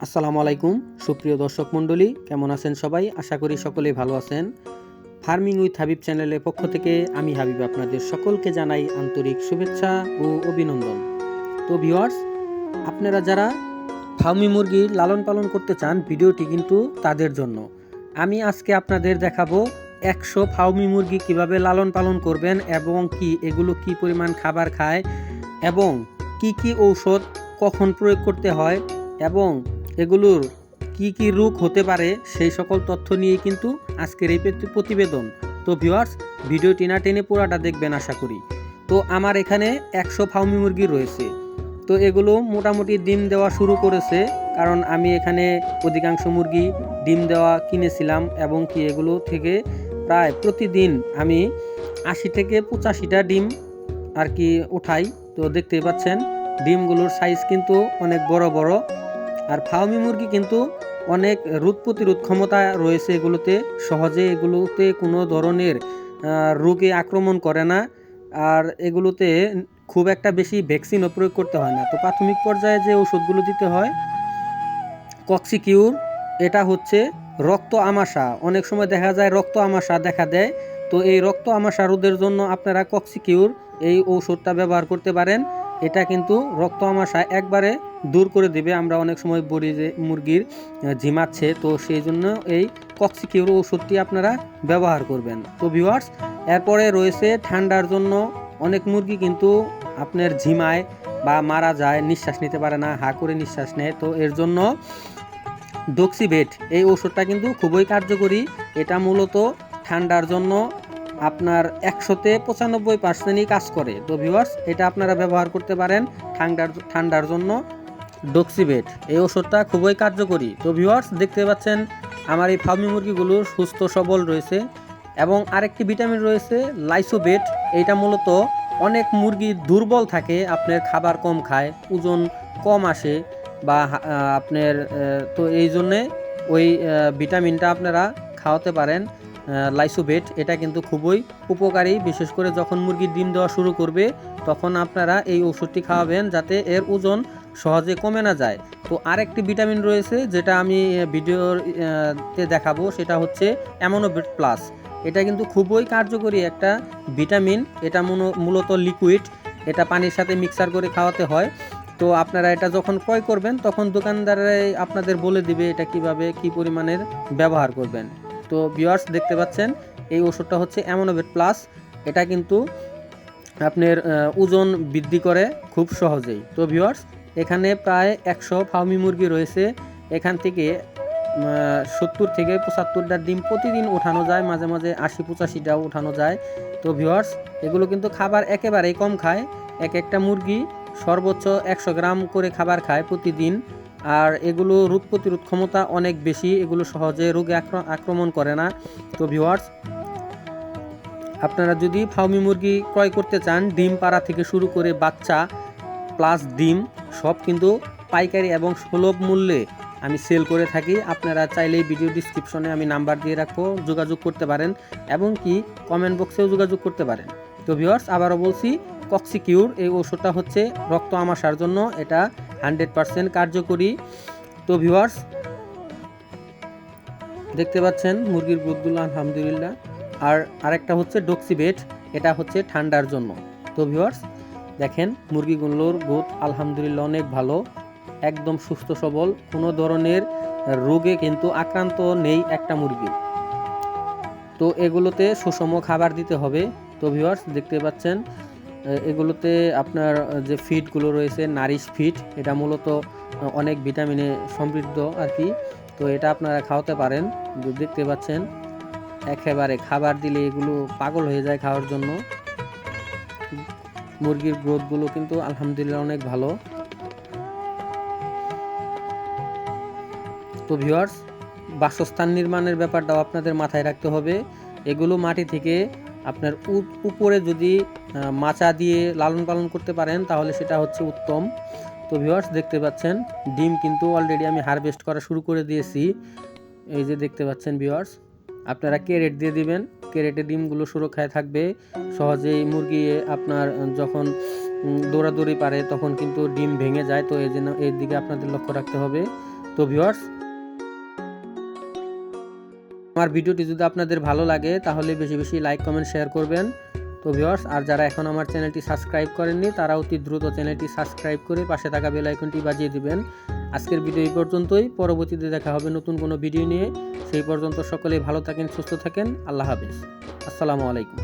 আসসালামু আলাইকুম সুপ্রিয় দর্শক মণ্ডলী, কেমন আছেন সবাই? আশা করি সকলেই ভালো আছেন। ফার্মিং উইথ হাবিব চ্যানেলের পক্ষ থেকে আমি হাবিব আপনাদের সকলকে জানাই আন্তরিক শুভেচ্ছা ও অভিনন্দন। তো ভিউয়ার্স, আপনারা যারা ফার্মি মুরগির লালন পালন করতে চান, ভিডিওটি কিন্তু তাদের জন্য। আমি আজকে আপনাদের দেখাবো 100 ফার্মি মুরগি কিভাবে লালন পালন করবেন এবং এগুলো কি পরিমাণ খাবার খায় এবং কি ঔষধ কখন প্রয়োগ করতে হয় এবং এগুলোর কি রোগ হতে পারে, সেই সকল তথ্য নিয়ে কিন্তু আজকের এই প্রতিবেদন। তো ভিউয়ার্স, ভিডিওটি না টেনে পুরাটা দেখবেন আশা করি। তো আমার এখানে 100 ফার্মি মুরগি রয়েছে। তো এগুলো মোটামুটি ডিম দেওয়া শুরু করেছে, কারণ আমি এখানে অধিকাংশ মুরগি ডিম দেওয়া কিনেছিলাম এবং এগুলো থেকে প্রায় প্রতিদিন আমি 80 থেকে 85টা ডিম উঠাই। তো দেখতেই পাচ্ছেন ডিমগুলোর সাইজ কিন্তু অনেক বড় বড়। আর ফার্মি মুরগি কিন্তু অনেক রোগ প্রতিরোধ ক্ষমতা রয়েছে এগুলোতে, সহজে এগুলোতে কোনো ধরনের রোগে আক্রমণ করে না। আর এগুলোতে খুব একটা বেশি ভ্যাকসিনও প্রয়োগ করতে হয় না। তো প্রাথমিক পর্যায়ে যে ওষুধগুলো দিতে হয়, কক্সিকিউর, এটা হচ্ছে রক্ত আমাশা। অনেক সময় দেখা যায় রক্ত আমাশা দেখা দেয়। তো এই রক্ত আমাশা রোধের জন্য আপনারা কক্সিকিউর এই ঔষধটা ব্যবহার করতে পারেন। এটা কিন্তু রক্ত আমাশা একবারে দূর করে দেবে। আমরা অনেক সময় বলি যে মুরগির ঝিমাচ্ছে, তো সেই জন্য এই কক্সিকিউর ওষুধটি আপনারা ব্যবহার করবেন। তো ভিউয়ার্স, এরপরে রয়েছে ঠান্ডার জন্য। অনেক মুরগি কিন্তু আপনার ঝিমায় বা মারা যায়, নিঃশ্বাস নিতে পারে না, হা করে নিঃশ্বাস নেয়। তো এর জন্য ডক্সিভেট এই ওষুধটা কিন্তু খুবই কার্যকরী। এটা মূলত ঠান্ডার জন্য আপনার 100তে 95%ই কাজ করে। তো ভিউয়ার্স, এটা আপনারা ব্যবহার করতে পারেন ঠান্ডার জন্য। ডক্সিভেট এই ওষুধটা খুবই কার্যকরী। তো ভিউয়ার্স, দেখতে পাচ্ছেন আমার এই ফার্মি মুরগিগুলো সুস্থ সবল রয়েছে। এবং আরেকটি ভিটামিন রয়েছে লাইসোবেট। এইটা মূলত অনেক মুরগি দুর্বল থাকে, আপনার খাবার কম খায়, ওজন কম আসে বা আপনার, তো এই জন্যে ওই ভিটামিনটা আপনারা খাওয়াতে পারেন। লাইসোবেট এটা কিন্তু খুবই উপকারী, বিশেষ করে যখন মুরগি ডিম দেওয়া শুরু করবে তখন আপনারা এই ওষুধটি খাওয়াবেন যাতে এর ওজন সহজে কমে না যায়। তো আরেকটি ভিটামিন রয়েছে যেটা আমি ভিডিওতে দেখাবো, সেটা হচ্ছে অ্যামোনোবেট প্লাস। এটা কিন্তু খুবই কার্যকরী একটা ভিটামিন। এটা মূলত লিকুইড, এটা পানির সাথে মিক্সার করে খাওয়াতে হয়। তো আপনারা এটা যখন ক্রয় করবেন তখন দোকানদাররাই আপনাদের বলে দিবে এটা কিভাবে কি পরিমাণের ব্যবহার করবেন। তো ভিউয়ার্স, দেখতে পাচ্ছেন এই ওষুধটা হচ্ছে অ্যামোনোবেট প্লাস। এটা কিন্তু আপনার ওজন বৃদ্ধি করে খুব সহজেই। তো ভিউয়ার্স, এখানে প্রায় 100 ফার্মি মুরগি রয়েছে। এখান থেকে 70 থেকে 75টা ডিম প্রতিদিন ওঠানো যায়, মাঝে মাঝে 80-85টাও ওঠানো যায়। তো ভিউয়ার্স, এগুলো কিন্তু খাবার একেবারেই কম খায়। একটা মুরগি সর্বোচ্চ 100 গ্রাম করে খাবার খায় প্রতিদিন। আর এগুলো রোগ প্রতিরোধ ক্ষমতা অনেক বেশি, এগুলো সহজে রোগে আক্রমণ করে না। তো ভিউয়ার্স, আপনারা যদি ফার্মি মুরগি ক্রয় করতে চান, ডিম পাড়া থেকে শুরু করে বাচ্চা প্লাস ডিম সব কিন্তু পাইকারি এবং সুলভ মূল্যে আমি সেল করে থাকি। আপনারা চাইলেই ভিডিও ডিসক্রিপশনে আমি নাম্বার দিয়ে রাখবো, যোগাযোগ করতে পারেন এবং কমেন্ট বক্সেও যোগাযোগ করতে পারেন। তো ভিউয়ার্স, আবারও বলছি, কক্সিকিউর এই ওষুধটা হচ্ছে রক্ত আমাশার জন্য, এটা 100% কার্যকরী। তো ভিউয়ার্স, দেখতে পাচ্ছেন মুরগির গ্রোথগুলো আলহামদুলিল্লাহ। আর আরেকটা হচ্ছে ডক্সিভেট, এটা হচ্ছে ঠান্ডার জন্য। তো ভিউয়ার্স, দেখেন মুরগিগুলোর গ্রোথ আলহামদুলিল্লাহ অনেক ভালো, একদম সুস্থ সবল, কোনো ধরনের রোগে কিন্তু আক্রান্ত নেই একটা মুরগি। তো এগুলোতে সুষম খাবার দিতে হবে। তো ভিউয়ার্স, দেখতে পাচ্ছেন এগুলোতে আপনার যে ফিডগুলো রয়েছে নারিশ ফিড, এটা মূলত অনেক ভিটামিনে সমৃদ্ধ তো এটা আপনারা খাওয়াতে পারেন। দেখতে পাচ্ছেন একেবারে খাবার দিলে এগুলো পাগল হয়ে যায় খাওয়ার জন্য। মুরগির গ্রোথগুলো কিন্তু আলহামদুলিল্লাহ অনেক ভালো। তো ভিউয়ার্স, বাসস্থান নির্মাণের ব্যাপারটাও আপনাদের মাথায় রাখতে হবে। এগুলো মাটি থেকে আপনার উপরে যদি মাচা দিয়ে লালন পালন করতে পারেন তাহলে সেটা হচ্ছে উত্তম। তো ভিউয়ার্স, দেখতে পাচ্ছেন ডিম কিন্তু অলরেডি আমি হারভেস্ট করা শুরু করে দিয়েছি। এই যে দেখতে পাচ্ছেন ভিউয়ার্স, আপনারা ক্যারেট দিয়ে দিবেন, ক্যারেটে ডিমগুলো সুরক্ষায় থাকবে। সহজেই মুরগি আপনার যখন দৌড়াদৌড়ি পারে তখন কিন্তু ডিম ভেঙে যায়। তো এই জন্য এর দিকে আপনাদের লক্ষ্য রাখতে হবে। তো ভিউয়ার্স, আমার ভিডিওটি যদি আপনাদের ভালো লাগে তাহলে বেশি বেশি লাইক কমেন্ট শেয়ার করবেন। তো ভিউয়ার্স, আর যারা এখন আমার চ্যানেলটি সাবস্ক্রাইব করেননি তারা অতি দ্রুত চ্যানেলটি সাবস্ক্রাইব করে পাশে থাকা বেল আইকনটি বাজিয়ে দিবেন। আজকের ভিডিও এই পর্যন্তই, পরবর্তীতে দেখা হবে নতুন কোনো ভিডিও নিয়ে। সেই পর্যন্ত সকলেই ভালো থাকেন, সুস্থ থাকেন। আল্লাহ হাফেজ, আসসালামু আলাইকুম।